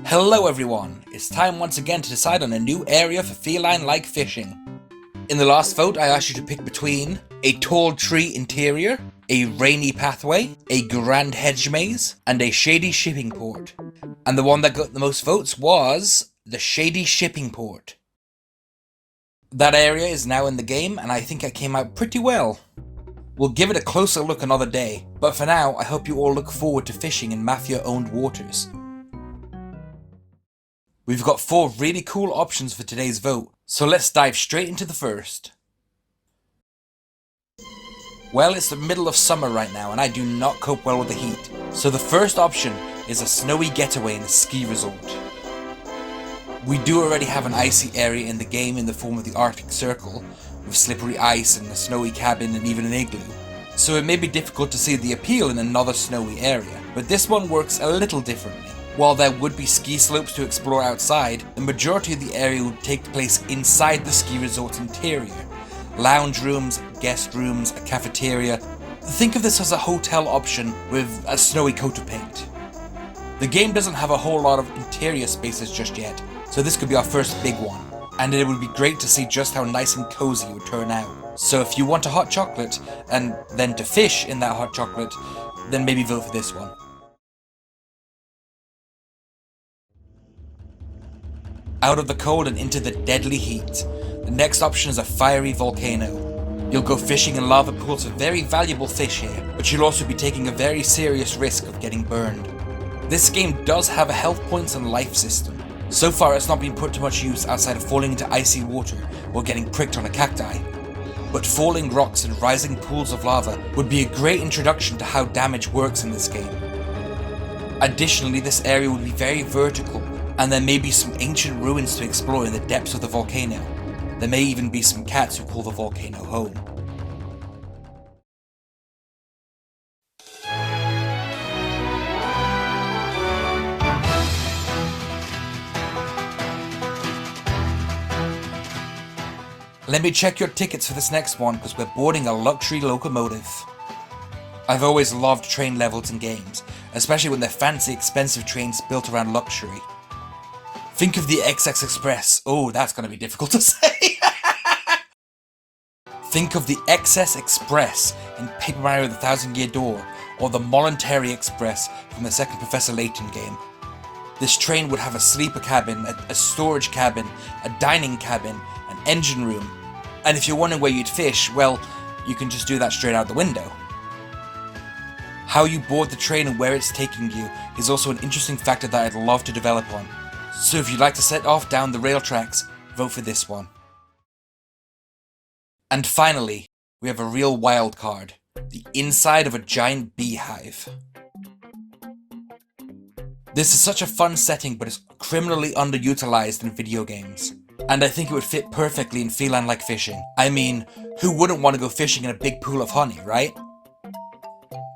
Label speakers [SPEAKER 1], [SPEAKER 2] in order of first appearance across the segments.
[SPEAKER 1] Hello everyone, it's time once again to decide on a new area for Feline Like Fishing. In the last vote I asked you to pick between a tall tree interior, a rainy pathway, a grand hedge maze, and a shady shipping port. And the one that got the most votes was the shady shipping port. That area is now in the game and I think it came out pretty well. We'll give it a closer look another day, but for now I hope you all look forward to fishing in Mafia-owned waters. We've got 4 really cool options for today's vote, so let's dive straight into the first. Well, it's the middle of summer right now and I do not cope well with the heat, so the first option is a snowy getaway in a ski resort. We do already have an icy area in the game in the form of the Arctic Circle, with slippery ice and a snowy cabin and even an igloo, so it may be difficult to see the appeal in another snowy area, but this one works a little differently. While there would be ski slopes to explore outside, the majority of the area would take place inside the ski resort's interior. Lounge rooms, guest rooms, a cafeteria. Think of this as a hotel option with a snowy coat of paint. The game doesn't have a whole lot of interior spaces just yet, so this could be our first big one. And it would be great to see just how nice and cozy it would turn out. So if you want a hot chocolate, and then to fish in that hot chocolate, then maybe vote for this one. Out of the cold and into the deadly heat, the next option is a fiery volcano. You'll go fishing in lava pools for very valuable fish here, but you'll also be taking a very serious risk of getting burned. This game does have a health points and life system. So far it's not been put to much use outside of falling into icy water or getting pricked on a cacti. But falling rocks and rising pools of lava would be a great introduction to how damage works in this game. Additionally, this area would be very vertical, and there may be some ancient ruins to explore in the depths of the volcano. There may even be some cats who call the volcano home. Let me check your tickets for this next one because we're boarding a luxury locomotive. I've always loved train levels in games, especially when they're fancy, expensive trains built around luxury. Think of the XX Express. Oh, that's going to be difficult to say. Think of the XS Express in Paper Mario The Thousand Year Door, or the Mollentary Express from the second Professor Layton game. This train would have a sleeper cabin, a storage cabin, a dining cabin, an engine room, and if you're wondering where you'd fish, well, you can just do that straight out the window. How you board the train and where it's taking you is also an interesting factor that I'd love to develop on. So if you'd like to set off down the rail tracks, vote for this one. And finally, we have a real wild card, the inside of a giant beehive. This is such a fun setting, but it's criminally underutilized in video games. And I think it would fit perfectly in Feline Like Fishing. I mean, who wouldn't want to go fishing in a big pool of honey, right?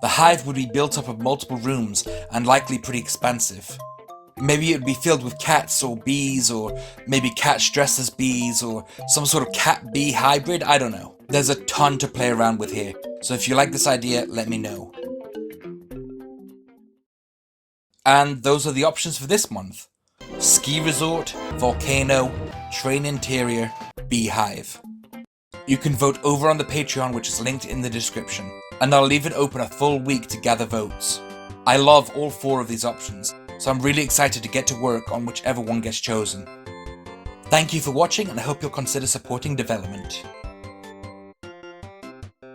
[SPEAKER 1] The hive would be built up of multiple rooms and likely pretty expansive. Maybe it would be filled with cats or bees, or maybe cats dressed as bees, or some sort of cat-bee hybrid, I don't know. There's a ton to play around with here, so if you like this idea, let me know. And those are the options for this month. Ski resort, volcano, train interior, beehive. You can vote over on the Patreon, which is linked in the description, and I'll leave it open a full week to gather votes. I love all 4 of these options, so I'm really excited to get to work on whichever one gets chosen. Thank you for watching, and I hope you'll consider supporting development.